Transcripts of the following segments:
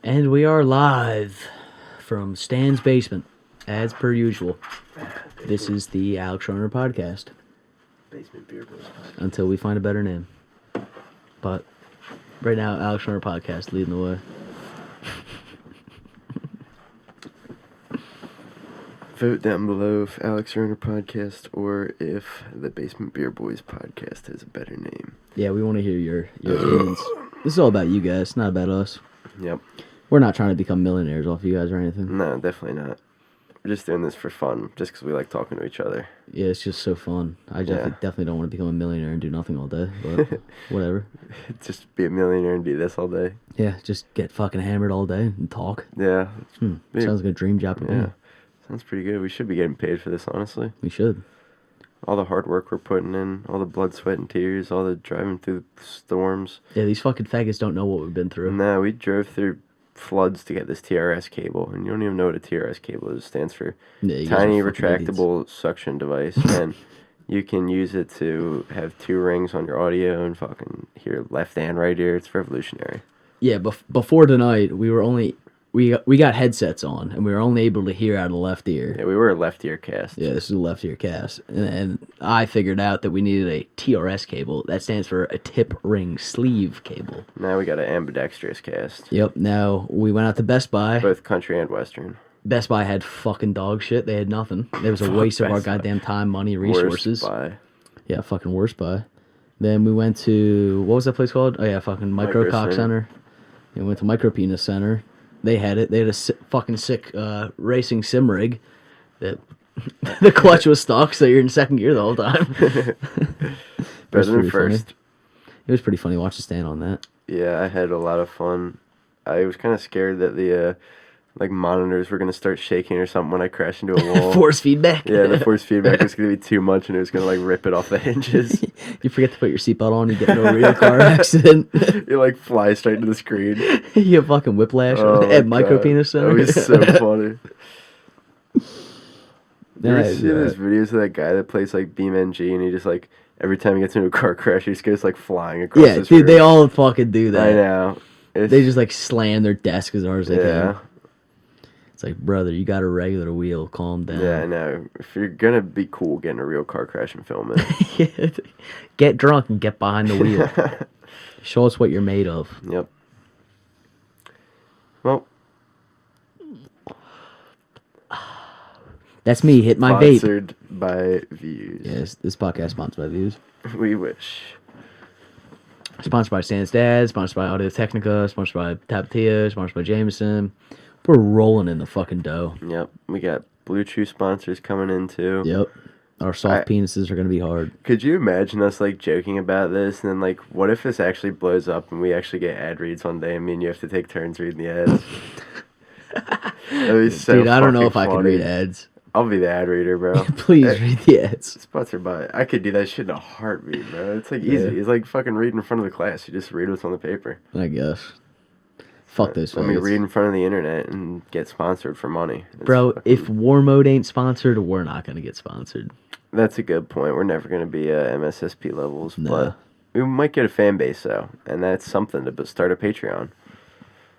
And we are live from Stan's basement, as per usual. This is the Alex Runner podcast. Basement Beer Boys podcast. Until we find a better name. But right now, Alex Runner podcast leading the way. Vote down below if Alex Runner podcast or if the Basement Beer Boys podcast has a better name. Yeah, we want to hear your opinions. This is all about you guys, not about us. Yep. We're not trying to become millionaires off you guys or anything. No, definitely not. We're just doing this for fun, just because we like talking to each other. Yeah, it's just so fun. I definitely don't want to become a millionaire and do nothing all day, but whatever. Just be a millionaire and do this all day. Yeah, just get fucking hammered all day and talk. Yeah. Sounds like a dream job to me. Yeah. Sounds pretty good. We should be getting paid for this, honestly. We should. All the hard work we're putting in, all the blood, sweat, and tears, all the driving through the storms. Yeah, these fucking faggots don't know what we've been through. No, we drove through floods to get this TRS cable, and you don't even know what a TRS cable is. It stands for Tiny Retractable Suction Device, and you can use it to have two rings on your audio and fucking hear left and right ear. It's revolutionary. Yeah, before tonight, we got headsets on, and we were only able to hear out of the left ear. Yeah, we were a left ear cast. Yeah, this is a left ear cast. And I figured out that we needed a TRS cable. That stands for a tip ring sleeve cable. Now we got an ambidextrous cast. Yep, now we went out to Best Buy. Both country and western. Best Buy had fucking dog shit. They had nothing. It was a waste of our goddamn time, money, resources. Worst Buy. Yeah, fucking worst Buy. Then we went to, what was that place called? Oh yeah, fucking Microcock Center. We went to Micropeniscenter. They had it. They had a fucking sick racing sim rig that the clutch was stuck, so you're in second gear the whole time. Better than first. Funny. It was pretty funny watching Stan on that. Yeah, I had a lot of fun. I was kind of scared that the monitors were going to start shaking or something when I crashed into a wall. Force feedback? Yeah, the force feedback was going to be too much, and it was going to, rip it off the hinges. You forget to put your seatbelt on, you get into a real car accident. You, fly straight into the screen. You have fucking whiplash at Micropeniscenter. That was so funny. You ever see those videos of that guy that plays, BeamNG, and he just, every time he gets into a car crash, he just goes, flying across this room? They all fucking do that. I know. They just, slam their desk as hard as they can. Yeah. It's like, brother, you got a regular wheel. Calm down. Yeah, I know. If you're going to be cool getting a real car crash and film it. Yeah. Get drunk and get behind the wheel. Show us what you're made of. Yep. Well. That's me. Hit my vape. Sponsored by Views. Yes, this podcast is sponsored by Views. We wish. Sponsored by Stan's Dad. Sponsored by Audio Technica. Sponsored by Tapatia. Sponsored by Jameson. We're rolling in the fucking dough. Yep. We got Blue Chew sponsors coming in, too. Yep. Our soft penises are going to be hard. Could you imagine us, joking about this, and then, what if this actually blows up and we actually get ad reads one day and me and you have to take turns reading the ads? That'd be so Dude, I don't know if funny. I can read ads. I'll be the ad reader, bro. Please read the ads. Sponsored by... I could do that shit in a heartbeat, bro. It's, easy. Yeah. It's like fucking reading in front of the class. You just read what's on the paper. I guess. Fuck those Let me read in front of the internet and get sponsored for money. Bro, if War Mode ain't sponsored, we're not going to get sponsored. That's a good point. We're never going to be MSSP levels, No. but we might get a fan base, though, and that's something to start a Patreon.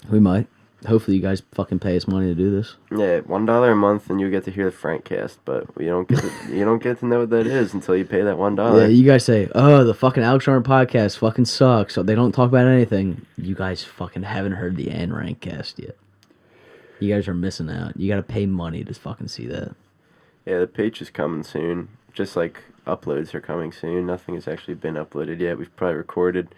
We might. Hopefully you guys fucking pay us money to do this. Yeah, $1 a month, and you get to hear the Frankcast, but you don't get to know what that is until you pay that $1. Yeah, you guys say, oh, the fucking Alex Arnold podcast fucking sucks, so they don't talk about anything. You guys fucking haven't heard the Rankcast yet. You guys are missing out. You gotta pay money to fucking see that. Yeah, the page is coming soon. Just uploads are coming soon. Nothing has actually been uploaded yet. We've probably recorded...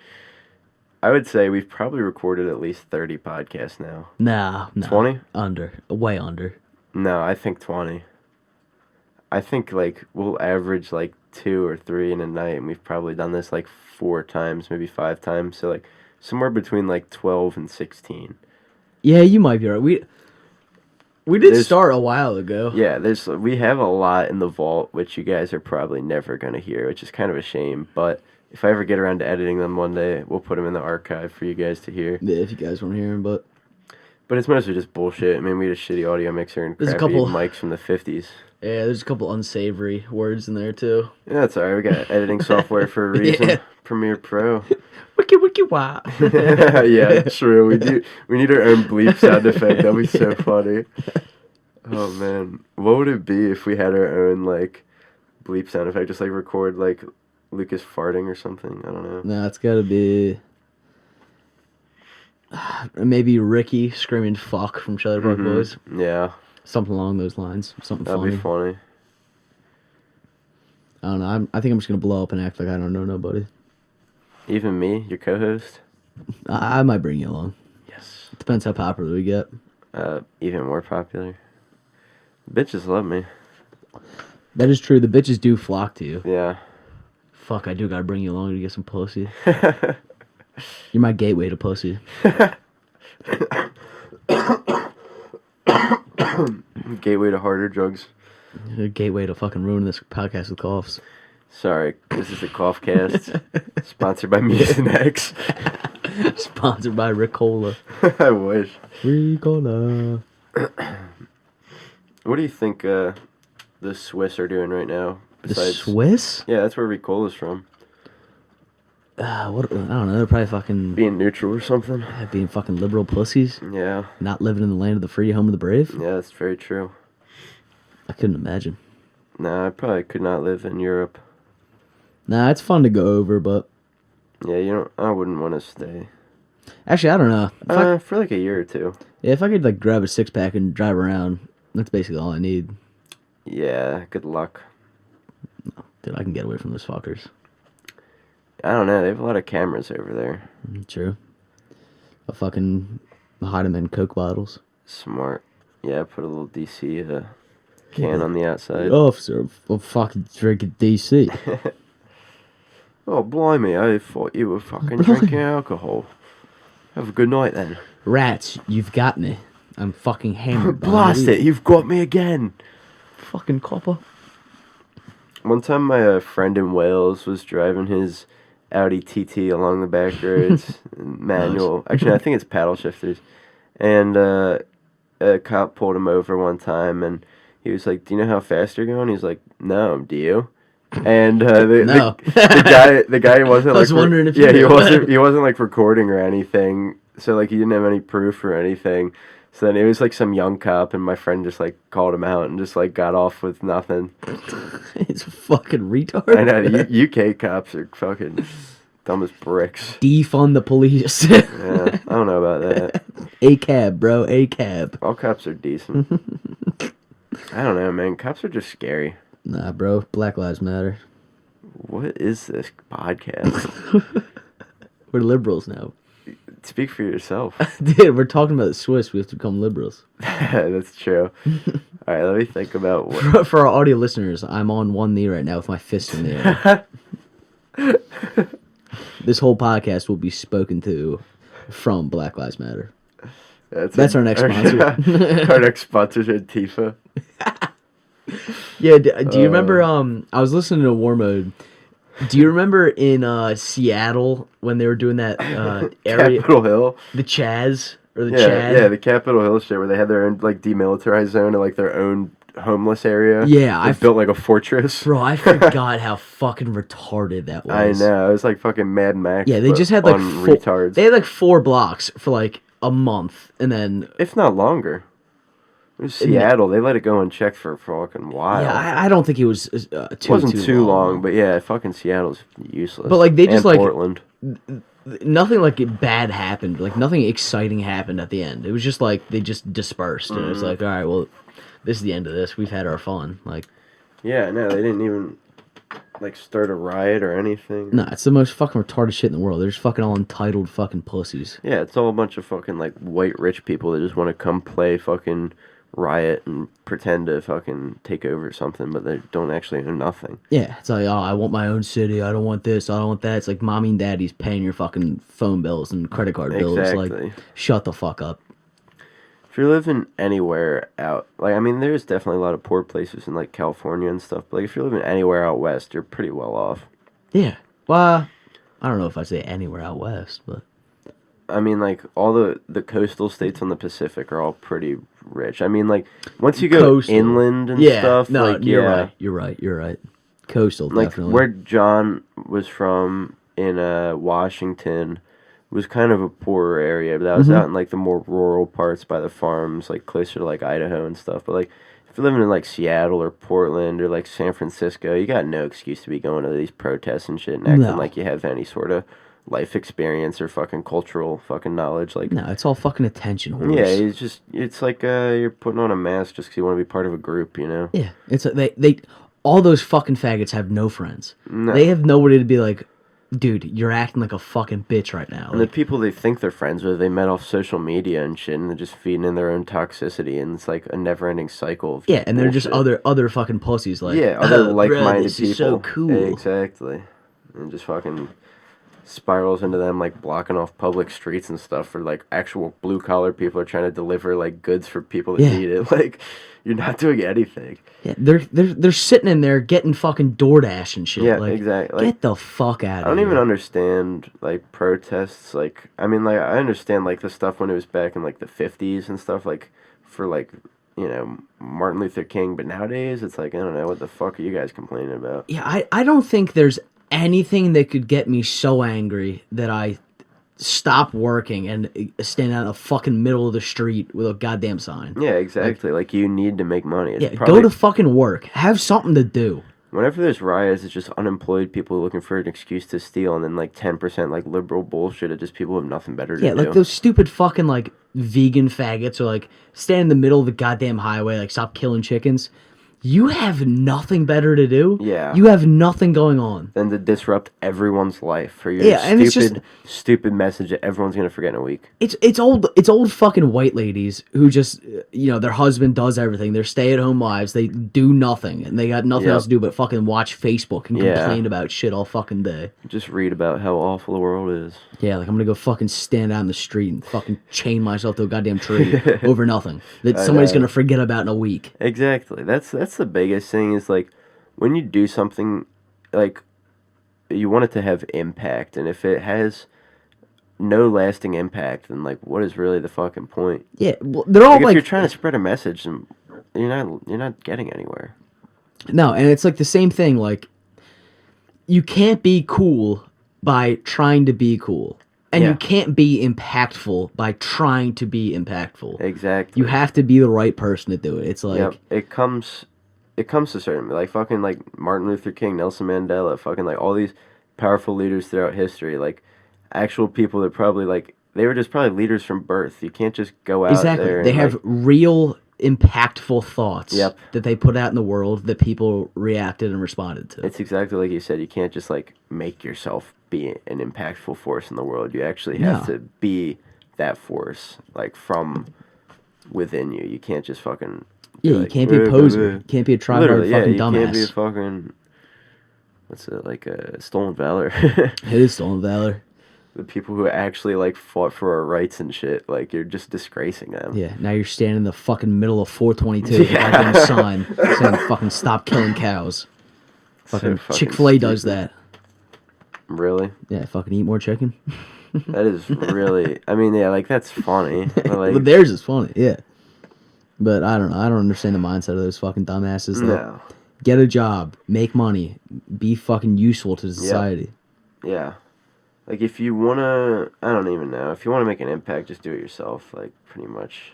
I would say we've probably recorded at least 30 podcasts now. Nah. 20? Under. Way under. No, I think 20. I think, we'll average, 2 or 3 in a night, and we've probably done this, 4 times, maybe 5 times. So, somewhere between, 12 and 16. Yeah, you might be right. We did start a while ago. Yeah, we have a lot in the vault, which you guys are probably never going to hear, which is kind of a shame, but... If I ever get around to editing them one day, we'll put them in the archive for you guys to hear. Yeah, if you guys want to hear them, but it's mostly just bullshit. I mean, we had a shitty audio mixer and crappy mics from the 50s. Yeah, there's a couple unsavory words in there, too. Yeah, that's alright. We got editing software for a reason. Yeah. Premiere Pro. Wiki. wiki wow. Yeah, true. We need our own bleep sound effect. That'd be so funny. Oh man, what would it be if we had our own like bleep sound effect? Just like record like Lucas farting or something. I don't know. No, it's gotta be maybe Ricky screaming "fuck" from Trailer Park Boys. Yeah, something along those lines. Something that'd funny. be funny. I don't know. I think I'm just gonna blow up and act like I don't know nobody. Even me, your co-host. I might bring you along. Yes. It depends how popular we get. Even more popular. Bitches love me. That is true. The bitches do flock to you. Yeah. Fuck, I do gotta bring you along to get some pussy. You're my gateway to pussy. Gateway to harder drugs. A gateway to fucking ruin this podcast with coughs. Sorry, this is the Cough Cast. Sponsored by Mucinex. Sponsored by Ricola. I wish. Ricola. What do you think the Swiss are doing right now? Besides, the Swiss? Yeah, that's where Ricola's from. What? I don't know. They're probably fucking being neutral or something. Being fucking liberal pussies. Yeah. Not living in the land of the free, home of the brave. Yeah, that's very true. I couldn't imagine. Nah, I probably could not live in Europe. Nah, it's fun to go over, but yeah, I wouldn't want to stay. Actually, I don't know. For like a year or two. Yeah, if I could like grab a 6-pack and drive around, that's basically all I need. Yeah, good luck. No, dude, I can get away from those fuckers. I don't know. They have a lot of cameras over there. True. I'll fucking hide them in Coke bottles. Smart. Yeah, put a little DC can on the outside. Officer, I'm fucking drinking DC. Oh, blimey, I thought you were fucking drinking alcohol. Have a good night then. Rats, you've got me. I'm fucking hammered. Blast it, you've got me again. Fucking copper. One time my friend in Wales was driving his Audi TT along the back roads, manual. Actually, I think it's paddle shifters. And a cop pulled him over one time, and he was like, "Do you know how fast you're going?" He's like, "No, do you?" And the guy wasn't. I was wondering if he wasn't like recording or anything, so like he didn't have any proof or anything. So then it was like some young cop, and my friend just like called him out and just like got off with nothing. It's a fucking retard. I know, UK cops are fucking dumb as bricks. Defund the police. Yeah, I don't know about that. A-cab, bro, A-cab. All cops are decent. I don't know, man. Cops are just scary. Nah, bro. Black Lives Matter. What is this podcast? We're liberals now. Speak for yourself. Dude, we're talking about the Swiss. We have to become liberals. That's true. All right, let me think about what... For our audio listeners, I'm on one knee right now with my fist in the air. This whole podcast will be spoken to from Black Lives Matter. That's our next sponsor. Our next sponsor is Antifa. Yeah, do you remember, I was listening to War Mode. Do you remember in Seattle when they were doing that area? Capitol Hill? The Chaz? Or the Chad? Yeah, the Capitol Hill shit where they had their own, like, demilitarized zone and, like, their own homeless area. Yeah. I built, like, a fortress. Bro, I forgot how fucking retarded that was. I know. It was like fucking Mad Max. Yeah, they just had, like, retards. They had, like, 4 blocks for, like, a month, and then... If not longer. It was Seattle. They let it go unchecked for a fucking while. Yeah, I don't think it was it wasn't too long, but yeah, fucking Seattle's useless. But like they just like Portland. Nothing like bad happened. Like nothing exciting happened at the end. It was just like they just dispersed, and it's like, all right, well, this is the end of this. We've had our fun. Like, yeah, no, they didn't even like start a riot or anything. No, it's the most fucking retarded shit in the world. They're just fucking all entitled fucking pussies. Yeah, it's all a bunch of fucking like white rich people that just want to come play fucking riot and pretend to fucking take over something, but they don't actually know nothing. Yeah, it's like, oh, I want my own city. I don't want this. I don't want that. It's like mommy and daddy's paying your fucking phone bills and credit card bills. Exactly. Like, shut the fuck up. If you're living anywhere out, like, I mean, there's definitely a lot of poor places in like California and stuff, but like, if you're living anywhere out west, you're pretty well off. Yeah. Well, I don't know if I'd say anywhere out west, but I mean, like, all the coastal states on the Pacific are all pretty rich. I mean, like, once you go inland and stuff, no, like, you're right. Coastal, like, definitely. where John was from in Washington, was kind of a poorer area, but that was out in like the more rural parts by the farms, like closer to like Idaho and stuff. But like if you're living in like Seattle or Portland or like San Francisco, you got no excuse to be going to these protests and shit and acting like you have any sort of life experience or fucking cultural fucking knowledge. Like, no, it's all fucking attention whores. Yeah, it's like you're putting on a mask just because you want to be part of a group, you know? Yeah, it's they all those fucking faggots have no friends. No. They have nobody to be like, dude, you're acting like a fucking bitch right now. And the people they think they're friends with, they met off social media and shit, and they're just feeding in their own toxicity, and it's like a never-ending cycle. Yeah, and they're just other fucking pussies, like, other like-minded this people. Is so cool. Exactly, and just fucking spirals into them like blocking off public streets and stuff for like actual blue collar people are trying to deliver like goods for people that need it. Like, you're not doing anything. Yeah, they're sitting in there getting fucking DoorDash and shit. Yeah, like, exactly. Get the fuck out of here. I don't even understand like protests. Like, I mean, like I understand like the stuff when it was back in like the 50s and stuff, like for like, you know, Martin Luther King, but nowadays it's like, I don't know, what the fuck are you guys complaining about? Yeah, I don't think there's anything that could get me so angry that I stop working and stand out in the fucking middle of the street with a goddamn sign. Yeah, exactly. Like you need to make money. It's go to fucking work. Have something to do. Whenever there's riots, it's just unemployed people looking for an excuse to steal, and then like 10% like liberal bullshit of just people who have nothing better to do. Yeah, like those stupid fucking like vegan faggots or like stand in the middle of the goddamn highway, like stop killing chickens. You have nothing better to do. Yeah. You have nothing going on. Than to disrupt everyone's life for your stupid message that everyone's gonna forget in a week. It's old fucking white ladies who just, you know, their husband does everything. They're stay-at-home wives. They do nothing, and they got nothing else to do but fucking watch Facebook and complain about shit all fucking day. Just read about how awful the world is. Yeah, like I'm gonna go fucking stand out in the street and fucking chain myself to a goddamn tree over nothing that somebody's gonna forget about in a week. Exactly. That's the biggest thing is like when you do something like you want it to have impact, and if it has no lasting impact, then like what is really the fucking point? Yeah, well, they're all like if you're trying to spread a message and you're not getting anywhere. No, and it's like the same thing. Like you can't be cool by trying to be cool. And you can't be impactful by trying to be impactful. Exactly. You have to be the right person to do it. It's like it comes to certain like fucking like Martin Luther King, Nelson Mandela, fucking like all these powerful leaders throughout history, like actual people that probably like they were just probably leaders from birth. You can't just go out there. They have real impactful thoughts that they put out in the world that people reacted and responded to. It's exactly like you said. You can't just like make yourself be an impactful force in the world. You actually have to be that force, like from within you. You can't just fucking you can't be a poser. You can't be a try-hard fucking dumbass. You can't be a fucking what's it like a stolen valor. It is stolen valor. The people who actually like fought for our rights and shit, like you're just disgracing them. Yeah, now you're standing in the fucking middle of 422 with a sign saying fucking stop killing cows. Fucking Chick-fil-A does that. Really? Yeah, fucking eat more chicken. That is really, I mean, yeah, like that's funny. But, like, but theirs is funny, yeah. But I don't know. I don't understand the mindset of those fucking dumbasses. No. Get a job, make money, be fucking useful to society. Yeah. Like, if you want to, I don't even know. If you want to make an impact, just do it yourself, like, pretty much.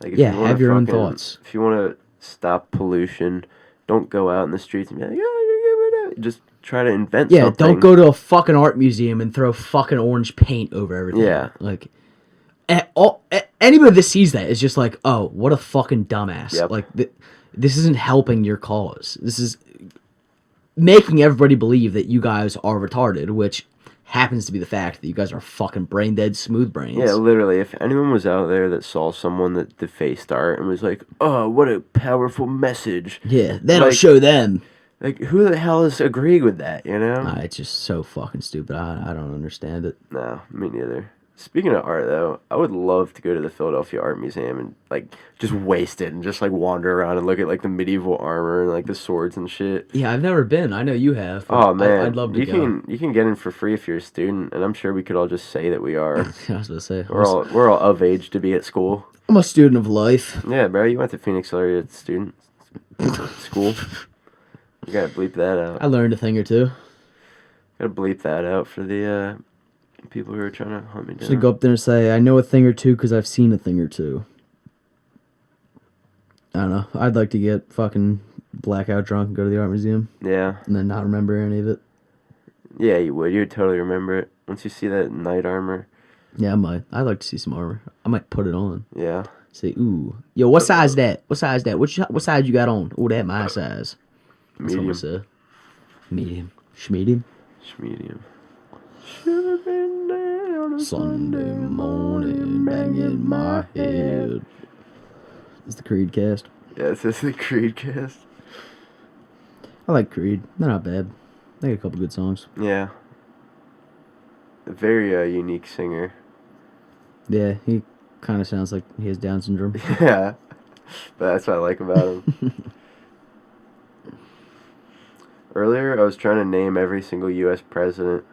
Like, if you have your own thoughts. If you want to stop pollution, don't go out in the streets and be like, you're giving it. Just try to invent something. Yeah, don't go to a fucking art museum and throw fucking orange paint over everything. Yeah. Like, anybody that sees that is just like, oh, what a fucking dumbass. Yep. Like, this isn't helping your cause. This is making everybody believe that you guys are retarded, which happens to be the fact that you guys are fucking brain dead smooth brains. Yeah, literally. If anyone was out there that saw someone that defaced art and was like, oh, what a powerful message. Yeah, that'll show them. Like, who the hell is agreeing with that, you know? It's just so fucking stupid. I don't understand it. No, me neither. Speaking of art, though, I would love to go to the Philadelphia Art Museum and, like, just waste it and just, like, wander around and look at, like, the medieval armor and, like, the swords and shit. Yeah, I've never been. I know you have. Oh, man. I'd love to go. You can get in for free if you're a student, and I'm sure we could all just say that we are. I was going to say. We're all of age to be at school. I'm a student of life. Yeah, bro, you went to Phoenix area student school. You gotta bleep that out. I learned a thing or two. Gotta bleep that out for the People who are trying to hunt me down. Should go up there and say, I know a thing or two because I've seen a thing or two. I don't know. I'd like to get fucking blackout drunk and go to the art museum. Yeah. And then not remember any of it. Yeah, you would. You would totally remember it. Once you see that knight armor. Yeah, I might. I'd like to see some armor. I might put it on. Yeah. Say, ooh. Yo, what size that? What size that? What size you got on? Oh, that my size. Medium. That's what I said. Medium. Schmedium? Schmedium. Should've been there on a Sunday morning, banging my head. It's the Creed cast. Yeah, this is the Creed cast. I like Creed. They're not bad. They got a couple good songs. Yeah. A very unique singer. Yeah, he kind of sounds like he has Down syndrome. Yeah. But that's what I like about him. Earlier, I was trying to name every single U.S. president.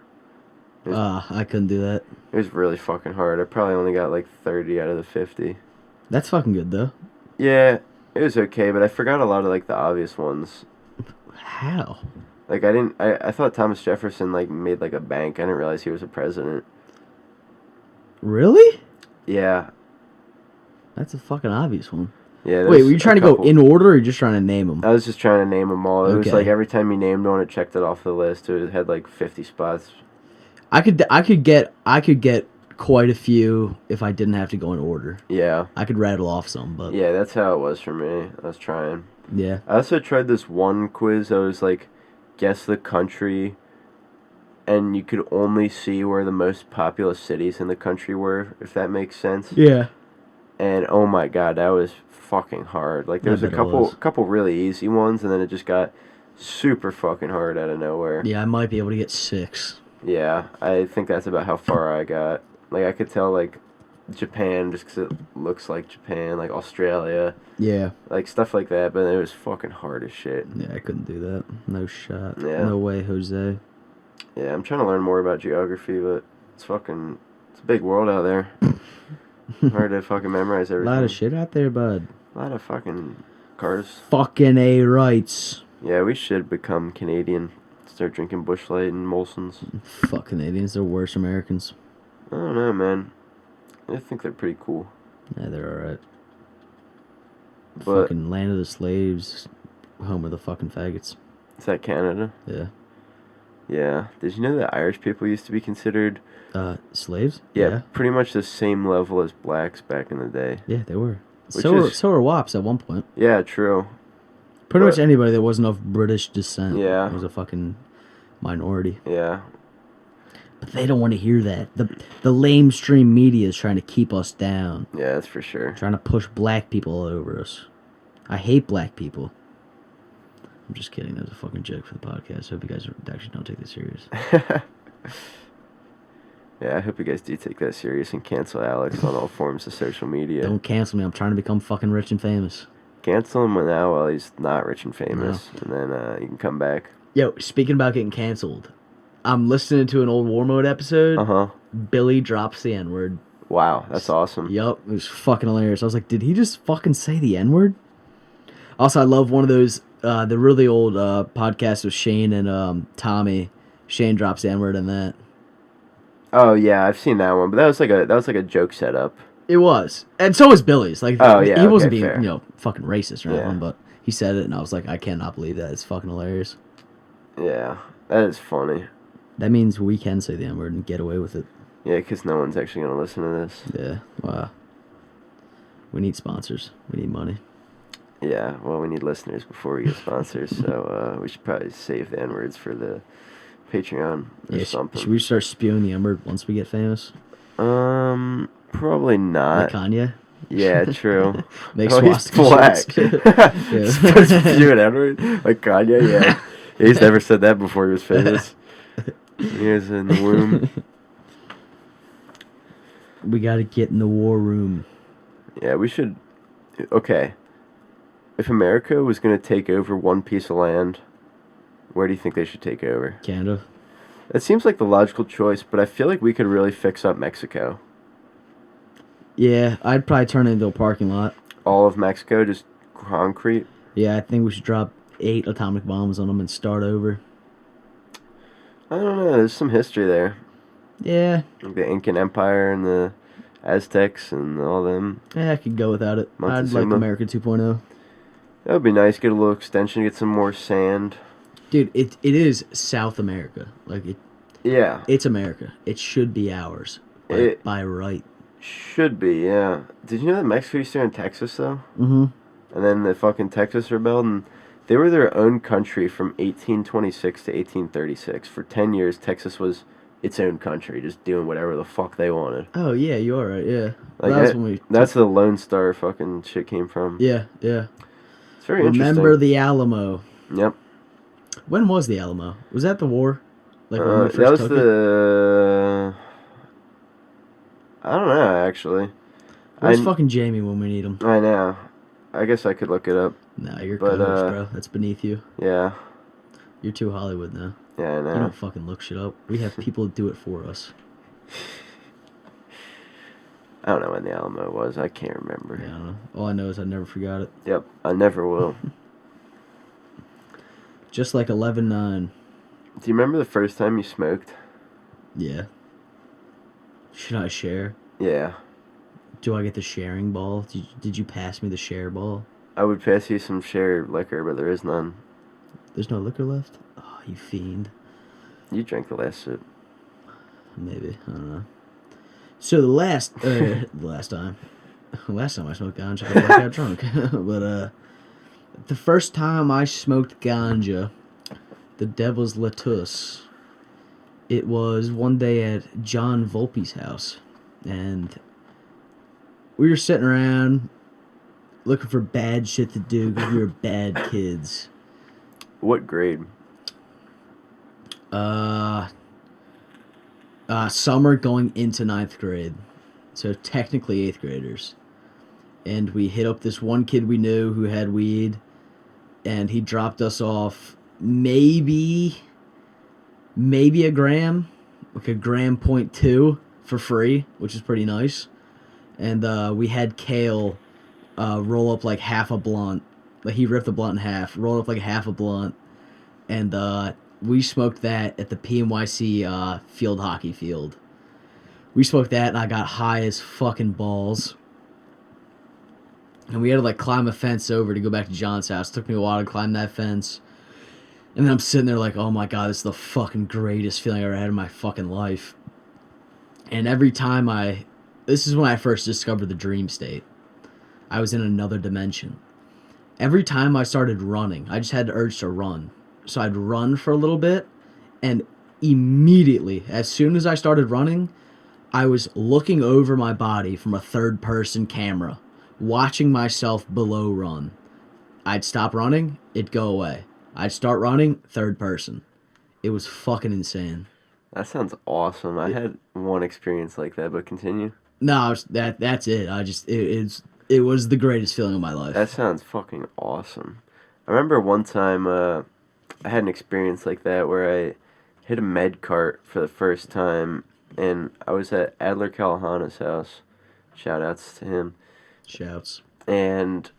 I couldn't do that. It was really fucking hard. I probably only got like 30 out of the 50. That's fucking good, though. Yeah, it was okay, but I forgot a lot of like the obvious ones. How? Like I thought Thomas Jefferson like made like a bank. I didn't realize he was a president. Really? Yeah. That's a fucking obvious one. Yeah. Wait, were you trying to go in order or you just trying to name them? I was just trying to name them all. It was Okay. like every time you named one, it checked it off the list. It had like 50 spots. I could get quite a few if I didn't have to go in order. Yeah. I could rattle off some, but Yeah, that's how it was for me. I was trying. yeah. I also tried this one quiz that was like, guess the country, and you could only see where the most populous cities in the country were, if that makes sense. Yeah. And oh my god, that was fucking hard. Like there was a couple really easy ones, and then it just got super fucking hard out of nowhere. Yeah, I might be able to get 6. Yeah, I think that's about how far I got. Like I could tell like Japan just 'cause it looks like Japan, like Australia. Yeah. Like stuff like that, but it was fucking hard as shit. Yeah, I couldn't do that. No shot. Yeah. No way, Jose. Yeah, I'm trying to learn more about geography, but it's a big world out there. Hard to fucking memorize A everything. lot of shit out there, bud. A lot of fucking cars. Fucking A rights. Yeah, we should become Canadian. Start drinking Busch Light and Molson's. Fuck Canadians, they're worse Americans. I don't know, man. I think they're pretty cool. Yeah, they're alright. But Fucking land of the slaves, home of the fucking faggots. is that Canada? Yeah. Yeah. Did you know that Irish people used to be considered... Slaves? Yeah, pretty much the same level as blacks back in the day. Yeah, they were. Which So were WAPs at one point. Yeah, true. Pretty much anybody that wasn't of British descent was a fucking minority. Yeah. But they don't want to hear that. The lamestream media is trying to keep us down. Yeah, that's for sure. Trying to push black people all over us. I hate black people. I'm just kidding. That was a fucking joke for the podcast. I hope you guys actually don't take this serious. Yeah, I hope you guys do take that serious and cancel Alex on all forms of social media. Don't cancel me. I'm trying to become fucking rich and famous. Cancel him now while he's not rich and famous, and then you can come back. Yo, speaking about getting canceled, I'm listening to an old War Mode episode. Uh-huh. Billy drops the N-word. Wow, that's awesome. Yup, it was fucking hilarious. I was like, did he just fucking say the N-word? Also, I love one of those, the really old podcasts with Shane and Tommy. Shane drops the N-word in that. Oh yeah, I've seen that one, but that was like a joke setup. It was, and so was Billy's. Like, yeah, he wasn't being fair. Fucking racist or anything, but he said it, and I was like, I cannot believe that. It's fucking hilarious. Yeah, that is funny. That means we can say the N-word and get away with it. Yeah, because no one's actually gonna listen to this. Yeah, wow. We need sponsors. We need money. Yeah, well, we need listeners before we get sponsors, so we should probably save the N-words for the Patreon or something. Should we start spewing the N-word once we get famous? Probably not. Like Kanye? Yeah, true. Make he's black. Spewing N-word? Like Kanye, yeah. He's never said that before he was famous. He was in the womb. We gotta get in the war room. Yeah, we should... Okay. If America was going to take over one piece of land, where do you think they should take over? Canada. It seems like the logical choice, but I feel like we could really fix up Mexico. Yeah, I'd probably turn it into a parking lot. All of Mexico, just concrete? Yeah, I think we should drop 8 atomic bombs on them and start over. I don't know, there's some history there. Yeah. Like the Incan Empire and the Aztecs and all them. Yeah, I could go without it. I'd like America 2.0. That would be nice. Get a little extension. Get some more sand. Dude, it is South America. Like it. Yeah. It's America. It should be ours. By right. Should be, yeah. Did you know that Mexico used to be in Texas, though? Mm-hmm. And then the fucking Texas rebelled, and they were their own country from 1826 to 1836. For 10 years, Texas was its own country, just doing whatever the fuck they wanted. Oh, yeah, you are right, yeah. Like that's the Lone Star fucking shit came from. Yeah, yeah. It's very interesting. Remember the Alamo. Yep. When was the Alamo? Was that the war? Like when we first took it? I don't know, actually. Where's fucking Jamie when we need him? I know. I guess I could look it up. Nah, you're co-host, bro. That's beneath you. Yeah. You're too Hollywood now. Yeah, I know. You don't fucking look shit up. We have people do it for us. I don't know when the Alamo was. I can't remember. Yeah, I don't know. All I know is I never forgot it. Yep, I never will. Just like 11-9. Do you remember the first time you smoked? Yeah. Should I share? Yeah. Do I get the sharing ball? Did you pass me the share ball? I would pass you some share liquor, but there is none. There's no liquor left? Oh, you fiend. You drank the last sip. Maybe. I don't know. So the last time I smoked ganja, I got drunk. But the first time I smoked ganja, the devil's lettuce, it was one day at John Volpe's house, and we were sitting around looking for bad shit to do because we were bad kids. What grade? Summer going into 9th grade. So technically 8th graders. And we hit up this one kid we knew who had weed, and he dropped us off maybe a gram, like a gram .2 for free, which is pretty nice. And we had Kale roll up like half a blunt. Like he ripped the blunt in half, rolled up like half a blunt, and we smoked that at the PNYC field hockey field. We smoked that, and I got high as fucking balls. And we had to like climb a fence over to go back to John's house. It took me a while to climb that fence. And then I'm sitting there like, oh my god, this is the fucking greatest feeling I ever had in my fucking life. And every time this is when I first discovered the dream state. I was in another dimension. Every time I started running, I just had the urge to run. So I'd run for a little bit, and immediately, as soon as I started running, I was looking over my body from a third-person camera, watching myself below run. I'd stop running, it'd go away. I'd start running, third person. It was fucking insane. That sounds awesome. I had one experience like that, but continue. No, that's it. It was the greatest feeling of my life. That sounds fucking awesome. I remember one time I had an experience like that where I hit a med cart for the first time, and I was at Adler Kalahana's house. Shout outs to him. Shouts. And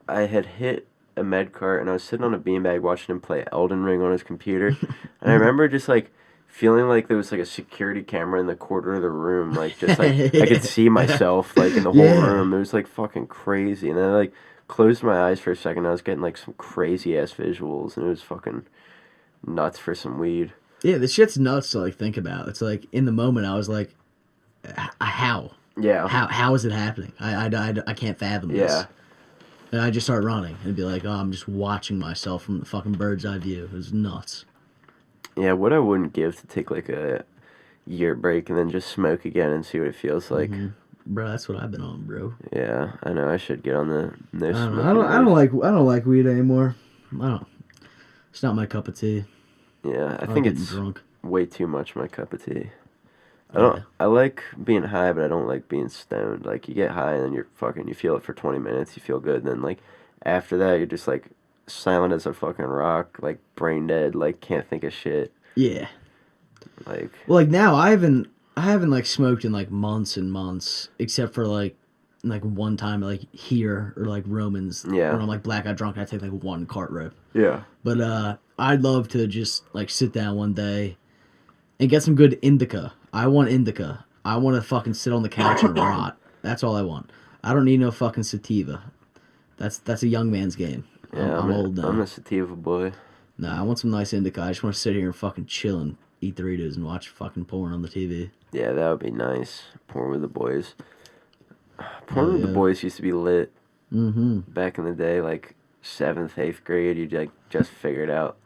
I had hit a med cart, and I was sitting on a beanbag watching him play Elden Ring on his computer. And I remember just like feeling like there was like a security camera in the corner of the room, like just like I could see myself like in the whole room. It was like fucking crazy. And then I like closed my eyes for a second. I was getting like some crazy ass visuals, and it was fucking nuts for some weed. Yeah, this shit's nuts to like think about. It's like in the moment I was like, how? Yeah. How is it happening? I can't fathom this. Yeah. And I just start running and be like, oh, I'm just watching myself from the fucking bird's eye view. It was nuts. Yeah, what I wouldn't give to take like a year break and then just smoke again and see what it feels like. Mm-hmm. Bro, that's what I've been on, bro. Yeah, I know. I should get on the no smoking. I don't like weed anymore. It's not my cup of tea. Yeah, I think it's drunk. Way too much my cup of tea. I like being high, but I don't like being stoned. Like, you get high and then you feel it for 20 minutes, you feel good, and then, like, after that, you're just, like, silent as a fucking rock, like, brain dead, like, can't think of shit. Yeah. Like... Well, like, now, I haven't, like, smoked in, like, months and months, except for, like one time, like, here, or, like, Romans. Yeah. When I'm, like, blackout drunk, I take, like, one cart rip. Yeah. But, I'd love to just, like, sit down one day And get some good indica. I want indica. I want to fucking sit on the couch and rot. That's all I want. I don't need no fucking sativa. That's a young man's game. Yeah, I'm old now. I'm a sativa boy. Nah, I want some nice indica. I just want to sit here and fucking chill and eat Doritos and watch fucking porn on the TV. Yeah, that would be nice. Porn with the boys. Porn with the boys used to be lit. Mm-hmm. Back in the day, like 7th, 8th grade, you'd like just figured out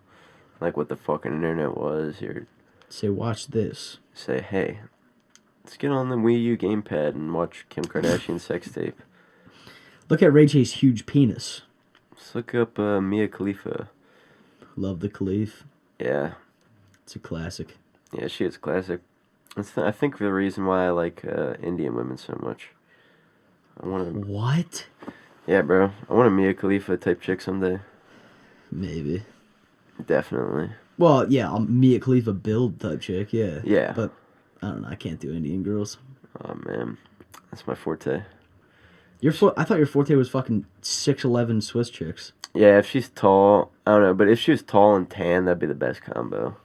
like what the fucking internet was. You'd say, watch this. Say, hey, let's get on the Wii U gamepad and watch Kim Kardashian's sex tape. Look at Ray J's huge penis. Let's look up Mia Khalifa. Love the Khalif. Yeah. It's a classic. Yeah, she is a classic. I think the reason why I like Indian women so much. What? Yeah, bro. I want a Mia Khalifa type chick someday. Maybe. Definitely. Well, yeah, a Mia Khalifa build type chick, yeah. Yeah. But, I don't know, I can't do Indian girls. Oh, man. That's my forte. I thought your forte was fucking 6'11" Swiss chicks. Yeah, if she's tall, I don't know, but if she was tall and tan, that'd be the best combo.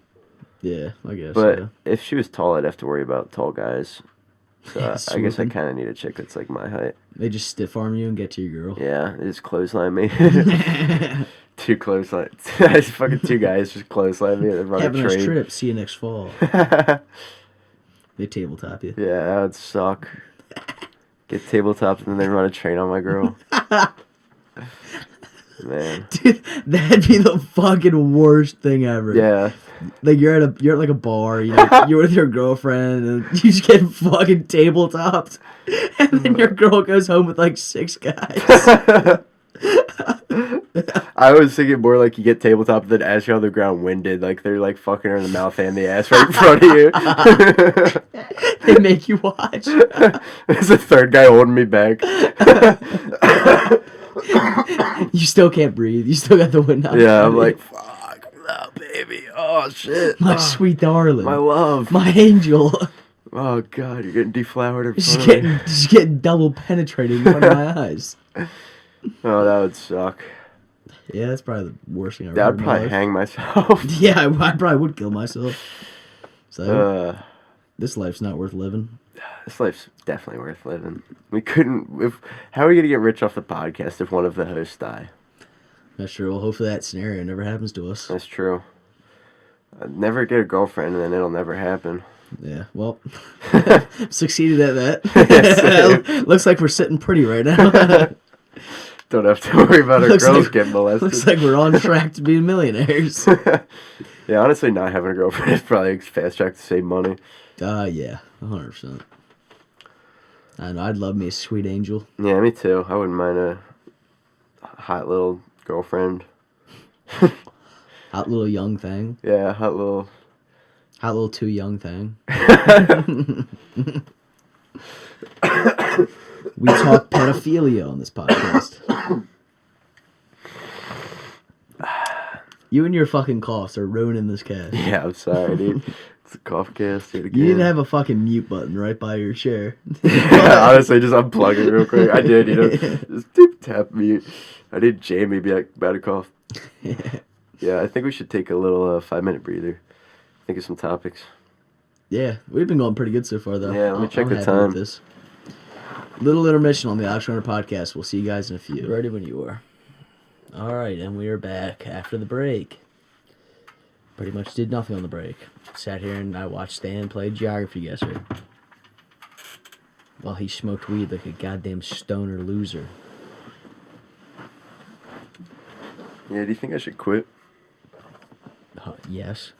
Yeah, I guess. But yeah. if she was tall, I'd have to worry about tall guys. So I guess I kind of need a chick that's like my height. They just stiff arm you and get to your girl. Yeah, they just clothesline me. Two clothesline. Fucking two guys just clothesline me and run Have a train. nice trip. See you next fall. They tabletop you. Yeah, that would suck. Get tabletopped and then they run a train on my girl. Man. Dude, that'd be the fucking worst thing ever. Yeah. Like you're at like a bar, you're with your girlfriend, and you just get fucking tabletopped, and then your girl goes home with like 6 guys. I was thinking more like you get tabletop, then as you're on the ground winded, like they're like fucking her in the mouth and the ass right in front of you. They make you watch. There's a third guy holding me back. You still can't breathe. You still got the wind out. Yeah, I'm like, fuck, no, baby. Oh, shit. My sweet darling. My love. My angel. Oh, God, you're getting deflowered in Just front of me. Just getting double penetrated in front of my eyes. Oh, that would suck. Yeah, that's probably the worst thing I've ever heard. I'd probably hang myself. Yeah, I probably would kill myself. So, this life's not worth living. This life's definitely worth living. We couldn't... How are we going to get rich off the podcast if one of the hosts die? That's true. Well, hopefully that scenario never happens to us. That's true. I'd never get a girlfriend and then it'll never happen. Yeah, well, succeeded at that. Yes, looks like we're sitting pretty right now. Don't have to worry about our girls getting molested. Looks like we're on track to being millionaires. Yeah, honestly, not having a girlfriend is probably a fast track to save money. Yeah, 100%. I know, I'd love me a sweet angel. Yeah, me too. I wouldn't mind a hot little girlfriend. Hot little young thing. Yeah, hot little too young thing. We talk pedophilia on this podcast. You and your fucking coughs are ruining this cast. Yeah, I'm sorry, dude. It's a cough cast, dude, again. You need to have a fucking mute button right by your chair. Yeah, honestly, just unplug it real quick. I did, just tap mute. I did Jamie be like, about to cough. Yeah, I think we should take a little 5-minute breather. Think of some topics. Yeah, we've been going pretty good so far, though. Yeah, let me check the happy time. with this. Little intermission on the Alex Runner podcast. We'll see you guys in a few. Ready when you are. All right, and we are back after the break. Pretty much did nothing on the break. Sat here and I watched Stan play geography yesterday. While he smoked weed like a goddamn stoner loser. Yeah, do you think I should quit? Yes.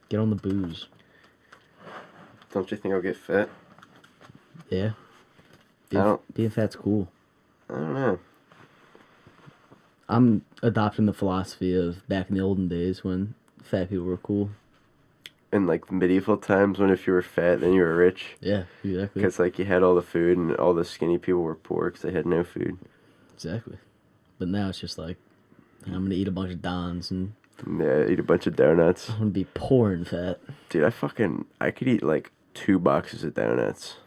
Get on the booze. Don't you think I'll get fat? Yeah. Being fat's cool. I don't know. I'm adopting the philosophy of back in the olden days when fat people were cool. In like medieval times when if you were fat then you were rich. Yeah, exactly. Because like you had all the food and all the skinny people were poor because they had no food. Exactly. But now it's just like, I'm going to eat a bunch of Dons and... Yeah, eat a bunch of donuts. I'm going to be poor and fat. Dude, I could eat like 2 boxes of donuts.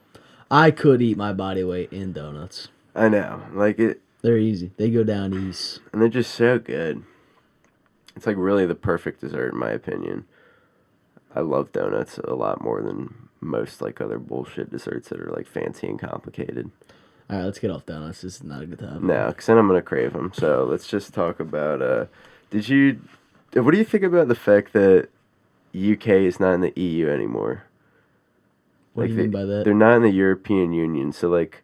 I could eat my body weight in donuts. I know. Like it... They're easy. They go down easy. And they're just so good. It's like really the perfect dessert in my opinion. I love donuts a lot more than most like other bullshit desserts that are like fancy and complicated. All right, let's get off donuts. This is not a good topic. No, because then I'm gonna crave them. So let's just talk about. What do you think about the fact that UK is not in the EU anymore? What do you mean by that? They're not in the European Union. So like,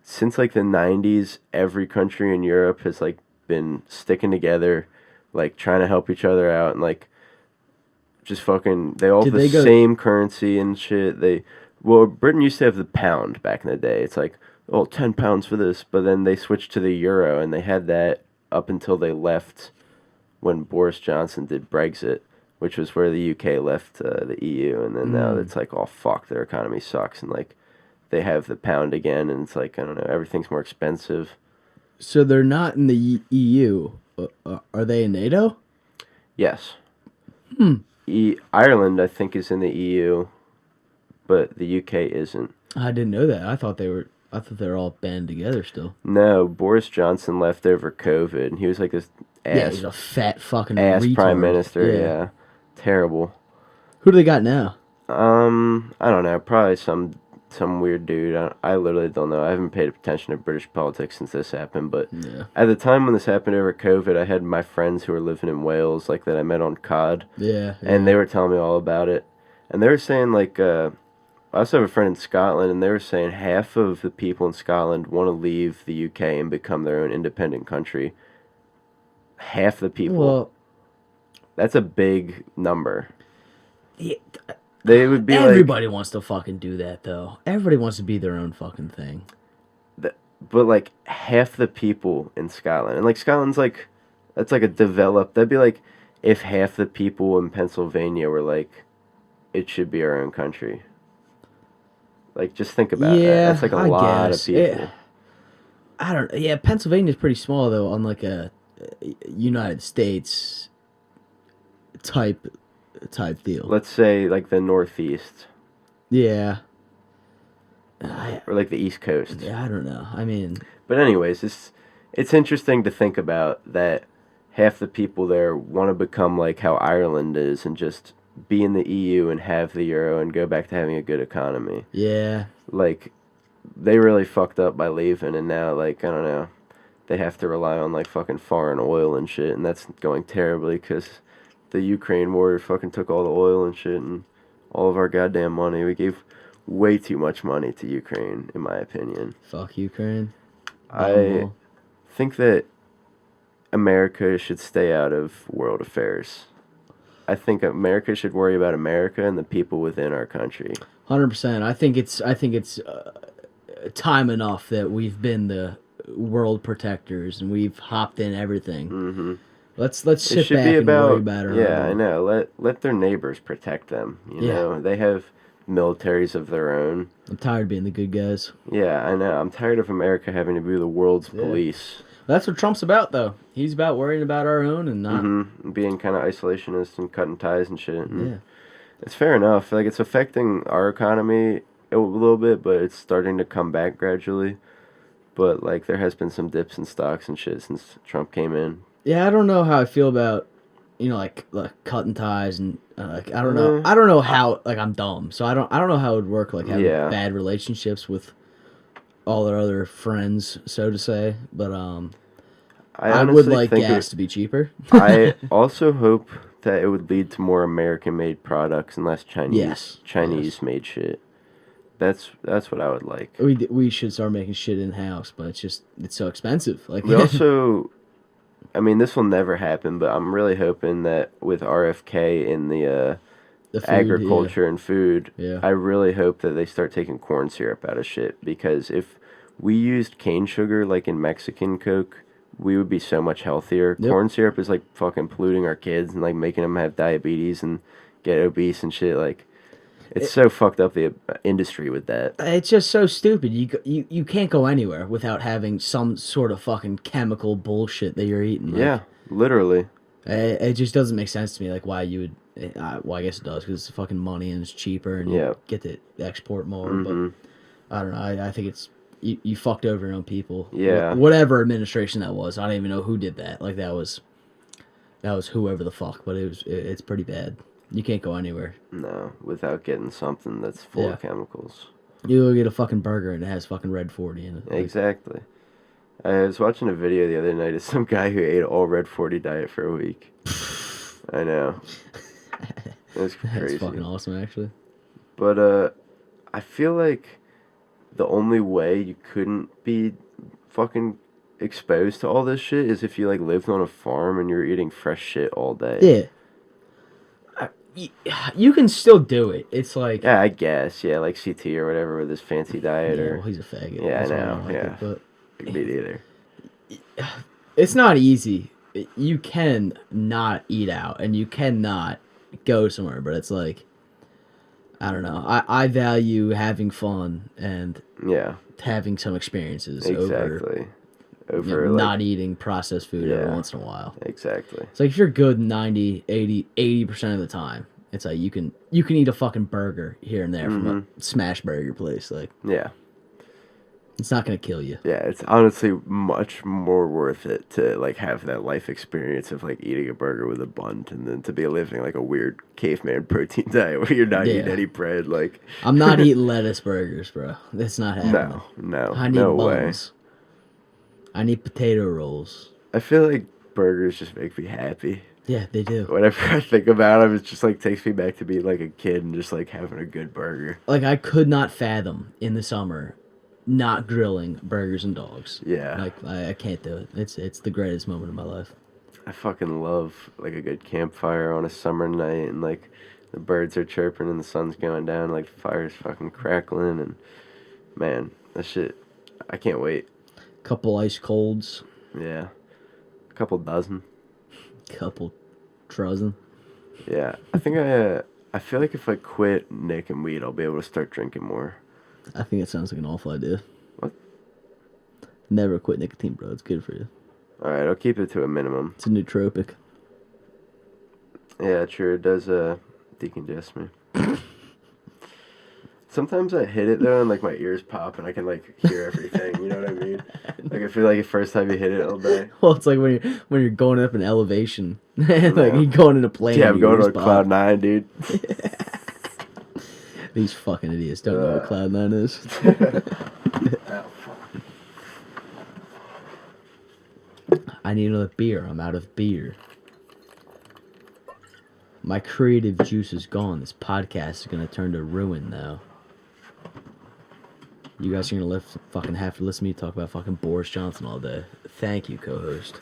since like the 90s, every country in Europe has like been sticking together, like trying to help each other out, and like just fucking. They all have the same currency and shit. Britain used to have the pound back in the day. It's like, oh, 10 pounds for this, but then they switched to the euro, and they had that up until they left when Boris Johnson did Brexit, which was where the UK left the EU, and then now it's like, oh fuck, their economy sucks, and like they have the pound again, and it's like, I don't know, everything's more expensive. So they're not in the EU. Are they in NATO? Yes. Ireland, I think, is in the EU, but the UK isn't. I didn't know that. I thought they were all band together still. No, Boris Johnson left over COVID, and he was like this he's a fat fucking ass retard. prime minister. Yeah, terrible. Who do they got now? I don't know. Probably some weird dude. I literally don't know. I haven't paid attention to British politics since this happened. But at the time when this happened over COVID, I had my friends who were living in Wales, like that I met on COD. Yeah. And they were telling me all about it, and they were saying like. I also have a friend in Scotland, and they were saying half of the people in Scotland want to leave the UK and become their own independent country. Half the people. Well, that's a big number. Yeah, they would be everybody wants to fucking do that, though. Everybody wants to be their own fucking thing. But, like, half the people in Scotland. And, like, Scotland's, like, that's, like, that'd be, like, if half the people in Pennsylvania were, like, it should be our own country. Like, just think about that. That's like a lot of people. I don't. Yeah, Pennsylvania's pretty small though, on like a United States type deal. Let's say like the Northeast. Yeah. Or like the East Coast. Yeah, I don't know. I mean. But anyways, it's interesting to think about that half the people there want to become like how Ireland is and just be in the EU and have the euro and go back to having a good economy. Yeah. Like, they really fucked up by leaving, and now, like, I don't know, they have to rely on, like, fucking foreign oil and shit, and that's going terribly because the Ukraine war fucking took all the oil and shit and all of our goddamn money. We gave way too much money to Ukraine, in my opinion. Fuck Ukraine. I think that America should stay out of world affairs. I think America should worry about America and the people within our country. 100%. I think it's time enough that we've been the world protectors and we've hopped in everything. Mm-hmm. Let's sit back and worry about our Yeah, own. I know. Let their neighbors protect them. You know, they have militaries of their own. I'm tired of being the good guys. Yeah, I know. I'm tired of America having to be the world's police. That's what Trump's about, though. He's about worrying about our own and not... being kind of isolationist and cutting ties and shit. And it's fair enough. Like, it's affecting our economy a little bit, but it's starting to come back gradually. But, like, there has been some dips in stocks and shit since Trump came in. Yeah, I don't know how I feel about, like cutting ties and, like, I don't know. I don't know how, like, I'm dumb. So I don't know how it would work, like, having bad relationships with all their other friends, so to say, but I would like gas to be cheaper. I also hope that it would lead to more American-made products and less Chinese-made shit. That's what I would like. We should start making shit in house, but it's so expensive. Like we also, I mean, this will never happen, but I'm really hoping that with RFK in the food, agriculture and food, I really hope that they start taking corn syrup out of shit, because if we used cane sugar like in Mexican Coke, we would be so much healthier. Corn syrup is like fucking polluting our kids and like making them have diabetes and get obese and shit. Like, it's so fucked up, the industry with that. It's just so stupid. You can't go anywhere without having some sort of fucking chemical bullshit that you're eating. Like, yeah, literally. It just doesn't make sense to me, like, why you would... well, I guess it does, because it's fucking money and it's cheaper and you get to export more. But I don't know. I think it's... You fucked over your own people. Yeah. Whatever administration that was. I don't even know who did that. Like, that was whoever the fuck, but it's pretty bad. You can't go anywhere. No, without getting something that's full of chemicals. You go get a fucking burger and it has fucking Red 40 in it. Exactly. I was watching a video the other night of some guy who ate all Red 40 diet for a week. I know. That's crazy. That's fucking awesome, actually. But, I feel like the only way you couldn't be fucking exposed to all this shit is if you, like, lived on a farm and you're eating fresh shit all day. Yeah. You can still do it. It's like... Yeah, I guess. Yeah, like CT or whatever with his fancy diet. Yeah, or well, he's a faggot. Yeah, That's I know. why I Yeah. like it, but me neither. It's not easy. You can not eat out, and you cannot go somewhere, but it's like... I don't know. I value having fun and having some experiences over not eating processed food every once in a while. Exactly. It's like if you're good 90, 80% of the time, it's like you can eat a fucking burger here and there from a smash burger place. Like it's not gonna kill you. Yeah, it's honestly much more worth it to like have that life experience of like eating a burger with a bun and then to be living like a weird caveman protein diet where you're not eating any bread. Like I'm not eating lettuce burgers, bro. That's not happening. No, I need buns. I need potato rolls. I feel like burgers just make me happy. Yeah, they do. Whenever I think about them, it just like takes me back to being like a kid and just like having a good burger. Like I could not fathom in the summer not grilling burgers and dogs. Yeah. Like I can't do it. It's the greatest moment of my life. I fucking love like a good campfire on a summer night and like the birds are chirping and the sun's going down, like the fire's fucking crackling and man, that shit, I can't wait. Couple ice colds. Yeah. A couple dozen. Couple dozen. Yeah. I think I feel like if I quit nicking weed, I'll be able to start drinking more. I think it sounds like an awful idea. What? Never quit nicotine, bro. It's good for you. Alright, I'll keep it to a minimum. It's a nootropic. Yeah, true. It does decongest me. Sometimes I hit it though and like my ears pop and I can like hear everything. You know what I mean? Like I feel like the first time you hit it all day. Well, it's like when you're going up in elevation. Like you're going in a plane. Yeah, I'm going to Cloud 9, dude. These fucking idiots don't know what Cloud 9 is. I need another beer. I'm out of beer. My creative juice is gone. This podcast is going to turn to ruin now. You guys are going to fucking have to listen to me talk about fucking Boris Johnson all day. Thank you, co-host.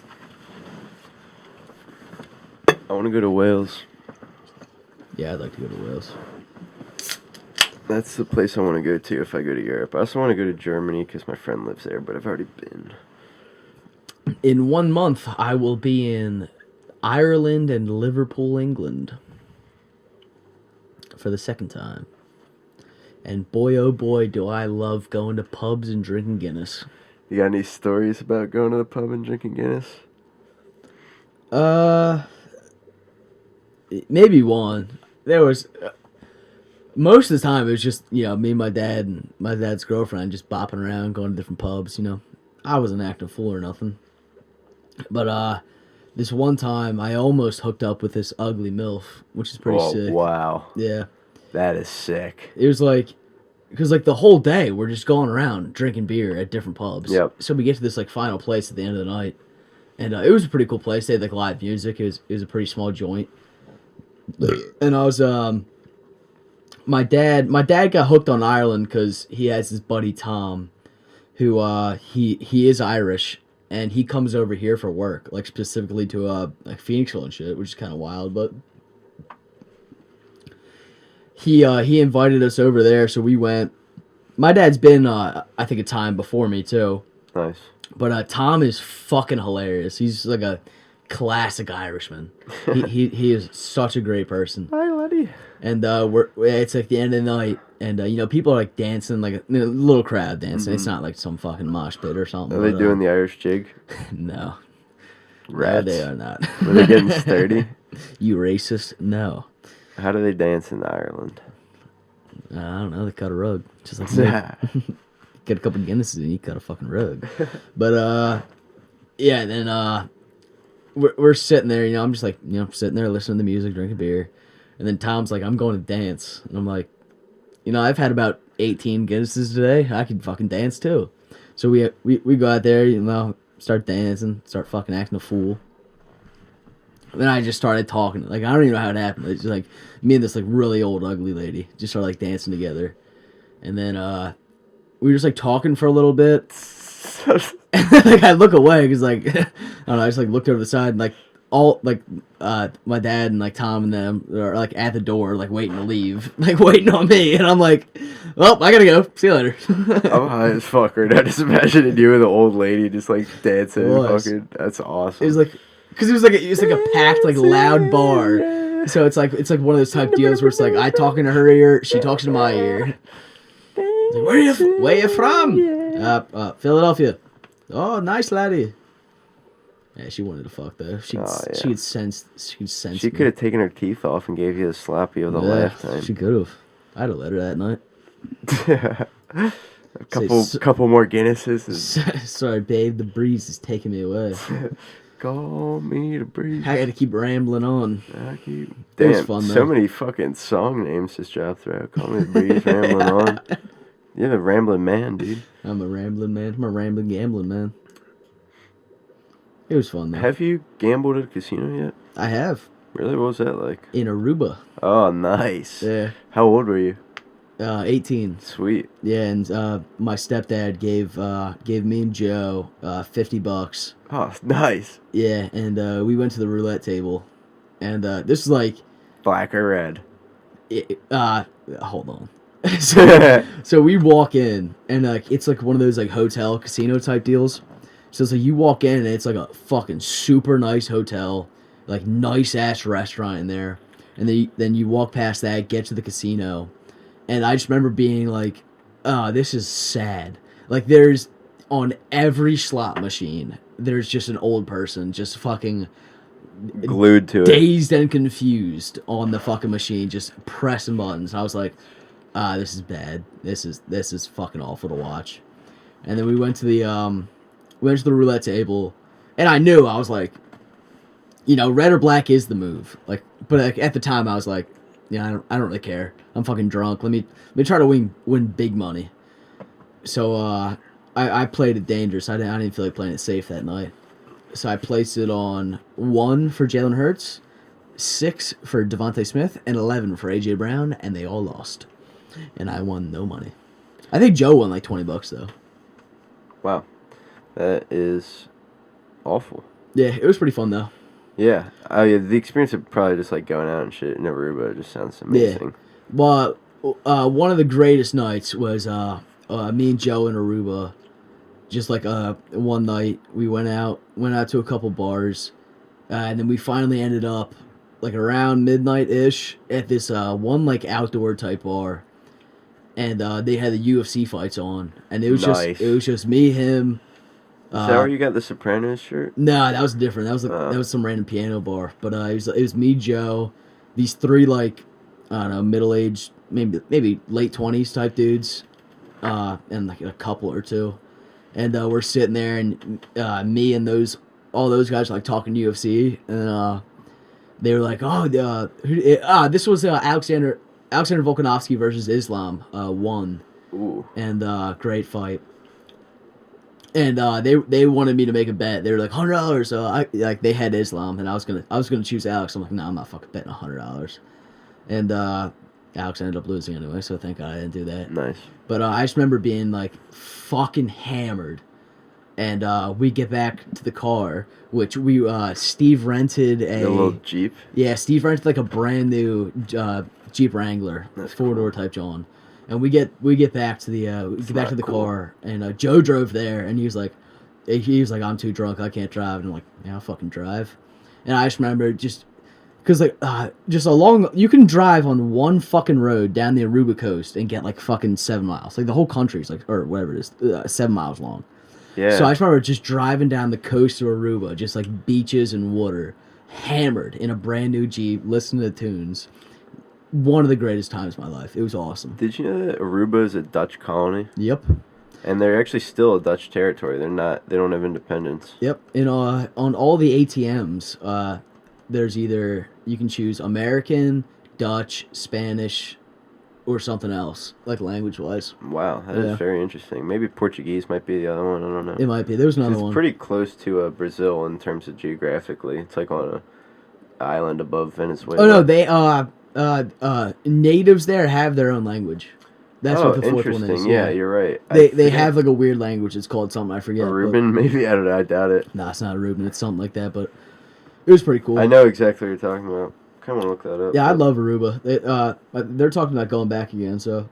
I want to go to Wales. Yeah, I'd like to go to Wales. That's the place I want to go to if I go to Europe. I also want to go to Germany because my friend lives there, but I've already been. In 1 month, I will be in Ireland and Liverpool, England. For the second time. And boy, oh boy, do I love going to pubs and drinking Guinness. You got any stories about going to the pub and drinking Guinness? Maybe one. There was... most of the time, it was just, me and my dad and my dad's girlfriend just bopping around, going to different pubs, I wasn't acting a fool or nothing. But, this one time, I almost hooked up with this ugly MILF, which is pretty sick. Wow. Yeah. That is sick. It was like... because, the whole day, we're just going around drinking beer at different pubs. Yep. So we get to this, final place at the end of the night. And it was a pretty cool place. They had, live music. It was a pretty small joint. And I was, my dad got hooked on Ireland because he has his buddy Tom, who, he is Irish. And he comes over here for work, specifically to, Phoenixville and shit, which is kind of wild, but... He invited us over there, so we went. My dad's been, I think, a time before me, too. Nice. But Tom is fucking hilarious. He's like a classic Irishman. he is such a great person. Hi, Letty. And it's the end of the night, and people are dancing, a little crowd dancing. Mm-hmm. It's not some fucking mosh pit or something. Are they doing the Irish jig? No. Rats. No, they are not. Were they getting sturdy? You racist? No. How do they dance in Ireland? I don't know. They cut a rug. Just like that. Get a couple Guinnesses and you cut a fucking rug. But, yeah, then, we're sitting there, I'm just sitting there listening to the music, drinking beer. And then Tom's like, I'm going to dance. And I'm like, I've had about 18 Guinnesses today. I could fucking dance too. So we go out there, start dancing, start fucking acting a fool. And then I just started talking. Like, I don't even know how it happened. It's just like me and this like really old ugly lady just started like dancing together. And then we were just like talking for a little bit. And like I look away because like I don't know, I just like looked over the side and like all like my dad and like Tom and them are like at the door like waiting to leave, like waiting on me, and I'm like, well, I gotta go, see you later. I'm high as fuck right now, just imagining you and the old lady just like dancing and fucking, that's awesome. It was like, because it was like a packed like loud bar, so it's like one of those type deals where it's like I talk into her ear, she talks into my ear. Like, where you from? Philadelphia. Oh, nice laddie. Yeah, she wanted to fuck though. She'd sensed. She could have taken her teeth off and gave you a slappy of the lifetime. She could have. I'd have let her that night. a couple more Guinnesses. Sorry, babe. The breeze is taking me away. Call me the breeze. I got to keep rambling on. Damn, it was fun, so many fucking song names just dropped throughout. Call me the breeze, rambling on. You're the rambling man, dude. I'm a rambling man. I'm a rambling gambling man. It was fun, though. Have you gambled at a casino yet? I have. Really? What was that like? In Aruba. Oh, nice. Yeah. How old were you? 18. Sweet. Yeah, and my stepdad gave me and Joe $50. Oh, nice. Yeah, and we went to the roulette table, and this is like black or red. Hold on. So we walk in, and like it's like one of those like hotel casino type deals. So it's like you walk in and it's like a fucking super nice hotel, like nice ass restaurant in there, and then you walk past that, get to the casino, and I just remember being like, oh, this is sad. Like there's on every slot machine, there's just an old person just fucking glued to dazed and confused on the fucking machine, just pressing buttons. I was like, this is bad. This is fucking awful to watch. And then we went to the roulette table, and I knew, I was like, red or black is the move. Like, but like, at the time I was like, I don't really care. I'm fucking drunk. Let me try to win big money. So I played it dangerous. I didn't feel like playing it safe that night. So I placed it on 1 for Jalen Hurts, 6 for Devontae Smith, and 11 for AJ Brown, and they all lost. And I won no money. I think Joe won like $20 though. Wow. That is awful. Yeah, it was pretty fun though. Yeah. Yeah, the experience of probably just like going out and shit in Aruba just sounds amazing. Yeah. Well, one of the greatest nights was me and Joe in Aruba. Just like one night we went out to a couple bars, and then we finally ended up like around midnight-ish at this one like outdoor type bar, and they had the UFC fights on, and it was just me, him. Is that where you got the Sopranos shirt? No, that was different. That was some random piano bar, but it was me, Joe, these 3 like I don't know, middle-aged, maybe late 20s type dudes, and like a couple or two. And we're sitting there, and me and all those guys are like talking UFC, and they were like, this was Alexander Volkanovski versus Islam 1. Ooh. And great fight. And they wanted me to make a bet. They were like $100. So they had Islam, and I was gonna choose Alex. I'm like, no, I'm not fucking betting $100. And Alex ended up losing anyway, so thank God I didn't do that. Nice. But I just remember being like fucking hammered, and we get back to the car, which Steve rented a little Jeep. Yeah, Steve rented like a brand new Jeep Wrangler, 4-door type John, and we get back to the car, and Joe drove there, and he was like, I'm too drunk, I can't drive, and I'm like, yeah, I'll fucking drive, and I just remember just. Because, you can drive on one fucking road down the Aruba coast and get, like, fucking 7 miles. Like, the whole country's, like, or whatever it is, 7 miles long. Yeah. So I just remember just driving down the coast of Aruba, just, like, beaches and water, hammered in a brand new Jeep, listening to tunes. One of the greatest times of my life. It was awesome. Did you know that Aruba is a Dutch colony? Yep. And they're actually still a Dutch territory. They don't have independence. Yep. And on all the ATMs, there's either you can choose American, Dutch, Spanish, or something else, like language-wise. Wow, that is very interesting. Maybe Portuguese might be the other one. I don't know. It might be. There's another one. It's pretty close to Brazil in terms of geographically. It's like on a island above Venezuela. Oh no, they natives there have their own language. That's what the fourth one is. Yeah, you're right. They have like a weird language. It's called something I forget. Aruban, maybe? I don't know. I doubt it. Nah, it's not Aruban. It's something like that, but it was pretty cool. I know exactly what you're talking about. Kind of want to look that up. Yeah, I love Aruba. They're talking about going back again, so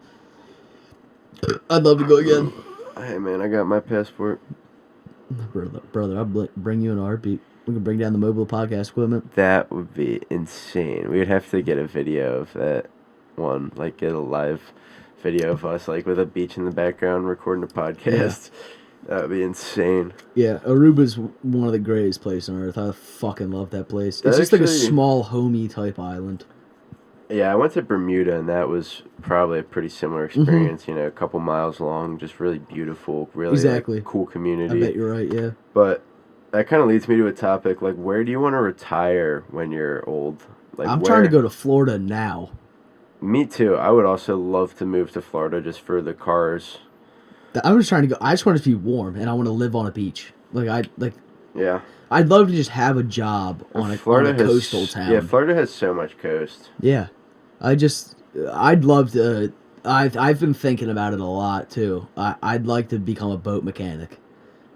I'd love to go again. Hey, man, I got my passport. Brother, I'll bring you in a heartbeat. We can bring down the mobile podcast equipment. That would be insane. We would have to get a video of that one, like get a live video of us, like with a beach in the background, recording a podcast. Yeah. That would be insane. Yeah, Aruba's one of the greatest places on earth. I fucking love that place. It's just like a small, homey type island. Yeah, I went to Bermuda, and that was probably a pretty similar experience. Mm-hmm. You know, a couple miles long, just really beautiful, really like, cool community. I bet you're right, yeah. But that kind of leads me to a topic, like, where do you want to retire when you're old? Like, I'm trying to go to Florida now. Me too. I would also love to move to Florida just for the cars. I'm just trying to go. I just want it to be warm, and I want to live on a beach. Yeah. I'd love to just have a job on a coastal town. Yeah, Florida has so much coast. Yeah, I'd love to. I've been thinking about it a lot too. I'd like to become a boat mechanic,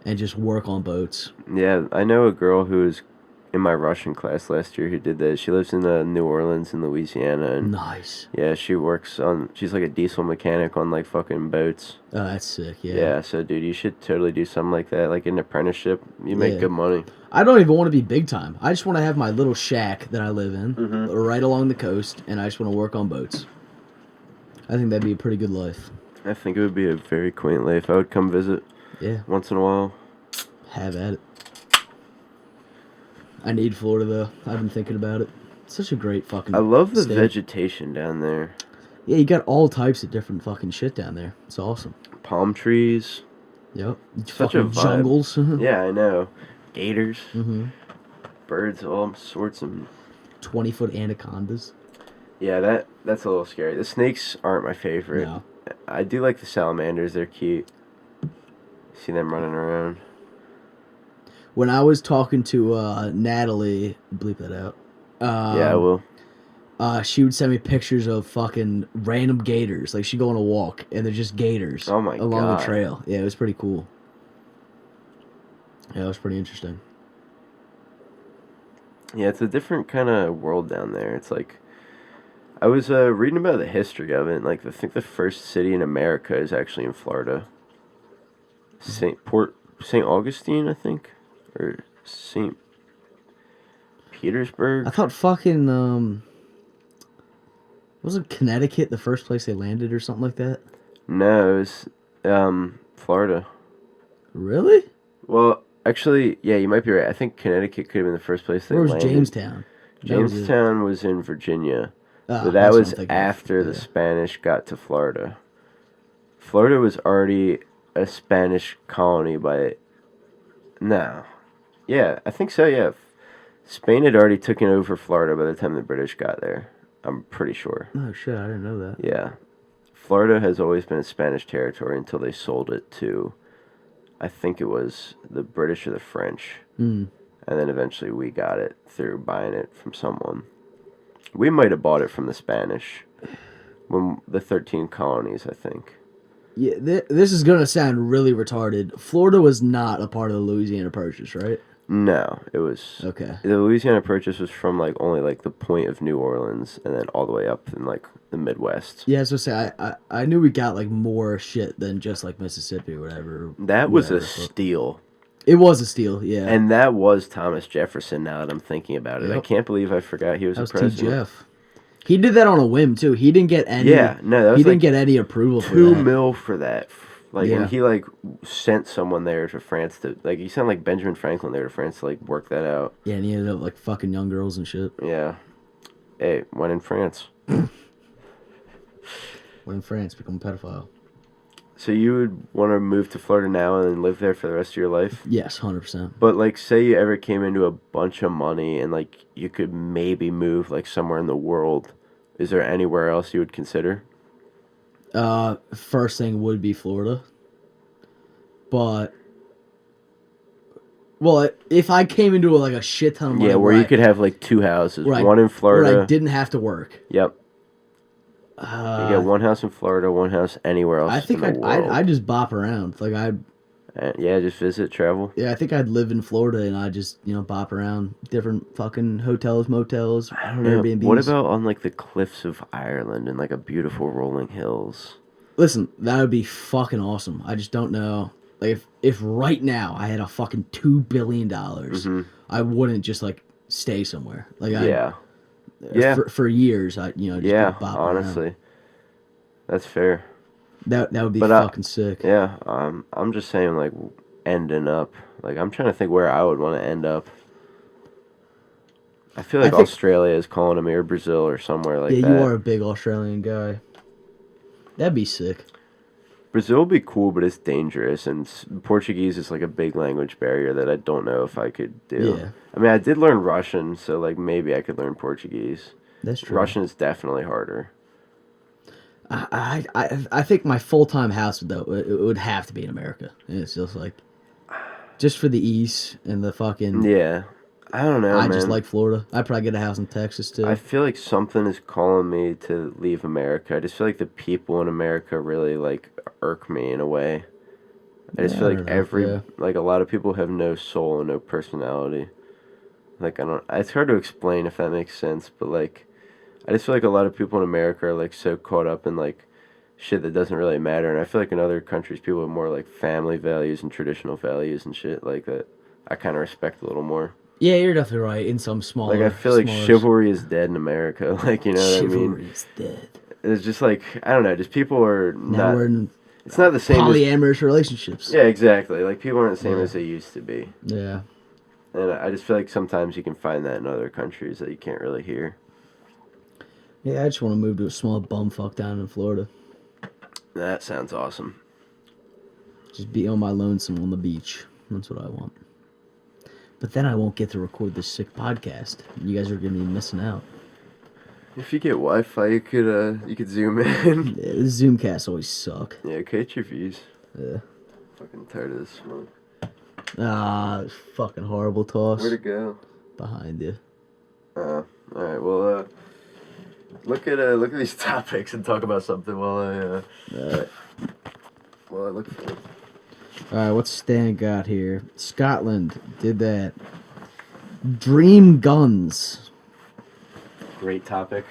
and just work on boats. Yeah, I know a girl who was in my Russian class last year who did that. She lives in New Orleans in Louisiana. And nice. Yeah, she's like a diesel mechanic on like fucking boats. Oh, that's sick, yeah. Yeah, so dude, you should totally do something like that, like an apprenticeship. You make good money. I don't even want to be big time. I just want to have my little shack that I live in right along the coast, and I just want to work on boats. I think that'd be a pretty good life. I think it would be a very quaint life. I would come visit. Yeah. Once in a while. Have at it. I need Florida, though. I've been thinking about it. It's such a great fucking I love the state. vegetation down there. Yeah, you got all types of different fucking shit down there. It's awesome. Palm trees. Yep. Such a vibe. Jungles. Yeah, I know. Gators. Mm-hmm. Birds, all sorts of 20-foot anacondas. Yeah, that's a little scary. The snakes aren't my favorite. No. I do like the salamanders. They're cute. See them running around. When I was talking to Natalie, bleep that out. Yeah, I will. She would send me pictures of fucking random gators. Like, she'd go on a walk, and they're just gators along the trail. Yeah, it was pretty cool. Yeah, it was pretty interesting. Yeah, it's a different kind of world down there. It's like, I was reading about the history of it, and like, I think the first city in America is actually in Florida. St. Augustine, I think? Or St. Petersburg? I thought fucking, wasn't Connecticut the first place they landed or something like that? No, it was, Florida. Really? Well, actually, yeah, you might be right. I think Connecticut could have been the first place they landed. Where was Jamestown? Jamestown was in Virginia. But that was after the Spanish got to Florida. Florida was already a Spanish colony by... No. Yeah, I think so, yeah. Spain had already taken over Florida by the time the British got there. I'm pretty sure. Oh, shit, I didn't know that. Yeah. Florida has always been a Spanish territory until they sold it to, I think it was the British or the French. Mm. And then eventually we got it through buying it from someone. We might have bought it from the Spanish. When the 13 colonies, I think. Yeah, this is going to sound really retarded. Florida was not a part of the Louisiana Purchase, right? No, it was... Okay. The Louisiana Purchase was from, like, only, like, the point of New Orleans and then all the way up in, like, the Midwest. Yeah, so say I knew we got, like, more shit than just, like, Mississippi or whatever. That was a steal. It was a steal, yeah. And that was Thomas Jefferson, now that I'm thinking about it. Yep. I can't believe I forgot he was the president. T. Jeff. He did that on a whim, too. He didn't get any... Yeah, no, that was he didn't get any approval for that. $2 million for that. Like, and he, like, sent someone there to France to... Like, he sent, like, Benjamin Franklin there to France to, like, work that out. Yeah, and he ended up, like, fucking young girls and shit. Yeah. Hey, when in France. When in France, become a pedophile. So you would want to move to Florida now and then live there for the rest of your life? Yes, 100%. But, like, say you ever came into a bunch of money and, like, you could maybe move, like, somewhere in the world. is there anywhere else you would consider? First thing would be Florida. But, well, if I came into like a shit ton of money, where you could have like 2 houses, one in Florida. Where I didn't have to work. Yep. You get 1 house in Florida, 1 house anywhere else. I think I'd just bop around. Like just visit, travel. Yeah, I think I'd live in Florida and I'd just bop around different fucking hotels, motels, I don't know. Airbnbs. What about on like the cliffs of Ireland and like a beautiful rolling hills? Listen, that would be fucking awesome. I just don't know. Like if right now I had a fucking $2 billion, I wouldn't just like stay somewhere. Like for years I just bop honestly, around. That's fair. That would be fucking sick. Yeah, I'm just saying like ending up. Like I'm trying to think where I would want to end up. I feel like Australia is calling to me, or Brazil, or somewhere like that. Yeah, you are a big Australian guy. That'd be sick. Brazil would be cool, but it's dangerous, and Portuguese is like a big language barrier that I don't know if I could do. Yeah. I mean, I did learn Russian, so like maybe I could learn Portuguese. That's true. Russian is definitely harder. I think my full-time house though it would have to be in America. And it's just like just for the ease and the fucking I don't know. I just like Florida. I'd probably get a house in Texas too. I feel like something is calling me to leave America. I just feel like the people in America really like irk me in a way. I just feel like like a lot of people have no soul and no personality. Like it's hard to explain if that makes sense, but like I just feel like a lot of people in America are like so caught up in like shit that doesn't really matter, and I feel like in other countries people have more like family values and traditional values and shit like that. I kind of respect a little more. Yeah, you're definitely right. In some smaller, like I feel like chivalry is dead in America. Like what I mean? Chivalry is dead. It's just like I don't know. Just people are now we're in it's not the same polyamorous relationships. Yeah, exactly. Like people aren't the same as they used to be. Yeah. And I just feel like sometimes you can find that in other countries that you can't really hear. Yeah, I just want to move to a small bumfuck down in Florida. That sounds awesome. Just be on my lonesome on the beach. That's what I want. But then I won't get to record this sick podcast. You guys are going to be missing out. If you get Wi-Fi, you could zoom in. Yeah, the Zoomcasts always suck. Yeah, catch your views. Yeah. Fucking tired of this one. Fucking horrible toss. Where'd it go? Behind you. All right. Well, look at these topics and talk about something while I look for it. All right, what's Stan got here? Scotland did that. Dream guns. Great topic.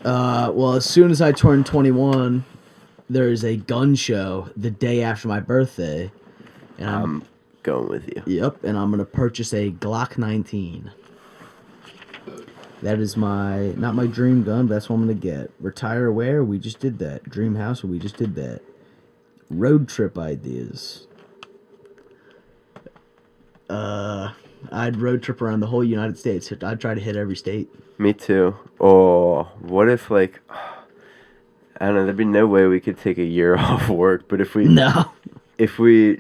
Well, as soon as I turned 21, there's a gun show the day after my birthday, and I'm going with you. Yep, and I'm gonna purchase a Glock 19. That is not my dream gun, but that's what I'm gonna get. Retire where? We just did that. Dream house? We just did that. Road trip ideas. I'd road trip around the whole United States. I'd try to hit every state. Me too. Oh, what if like I don't know, there'd be no way we could take a year off work, but if we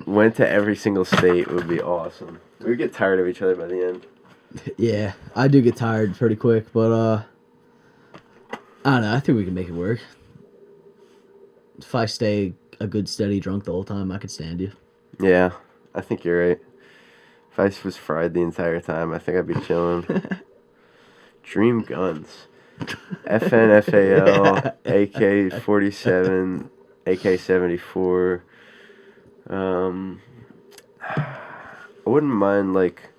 went to every single state, it would be awesome. We would get tired of each other by the end. Yeah, I do get tired pretty quick, but I don't know, I think we can make it work. If I stay a good steady drunk the whole time, I could stand you. Yeah, I think you're right. If I was fried the entire time, I think I'd be chilling. Dream guns. FNFAL, AK-47, AK-74. I wouldn't mind like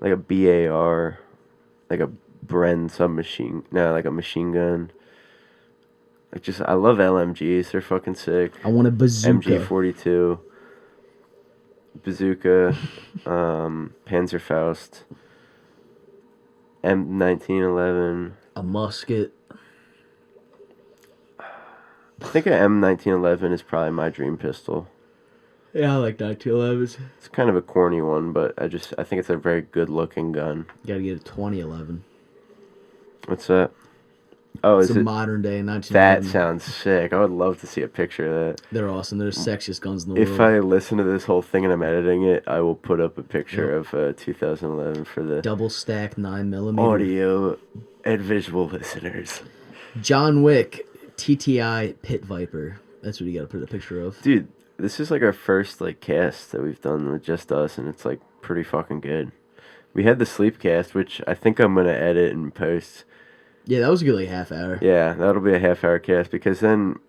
a BAR, like a Bren submachine. No, like a machine gun. Like I love LMGs. They're fucking sick. I want a bazooka. MG42. Bazooka. Panzerfaust. M1911. A musket. I think an M1911 is probably my dream pistol. Yeah, I like 1911s. It's kind of a corny one, but I think it's a very good looking gun. You gotta get a 2011. What's that? Oh, it's a modern day 1911. That sounds sick. I would love to see a picture of that. They're awesome. They're the sexiest guns in the world. If I listen to this whole thing and I'm editing it, I will put up a picture of 2011 for the double stack 9mm audio and visual listeners. John Wick TTI Pit Viper. That's what you got to put a picture of. Dude, this is like our first like cast that we've done with just us, and it's like pretty fucking good. We had the sleep cast, which I think I'm gonna edit and post. Yeah, that was a good like half hour. Yeah, that'll be a half-hour cast because then,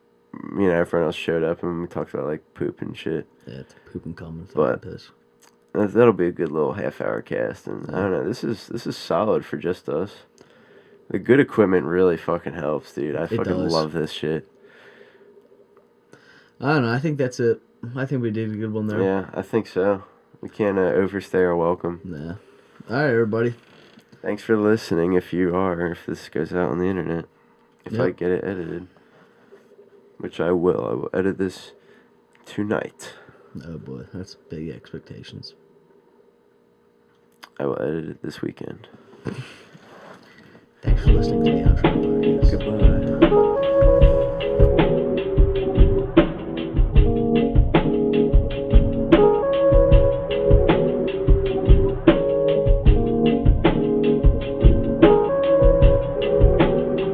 everyone else showed up and we talked about like poop and shit. Yeah, it's poop and cum and But fucking piss. that'll be a good little half-hour cast, and I don't know. This is solid for just us. The good equipment really fucking helps, dude. I fucking love this shit. I don't know. I think that's it. I think we did a good one there. Yeah, I think so. We can't overstay our welcome. Nah. All right, everybody. Thanks for listening if this goes out on the internet. If I get it edited. Which I will. I will edit this tonight. Oh boy, that's big expectations. I will edit it this weekend. Thanks for listening to the Outro Podcast. Goodbye.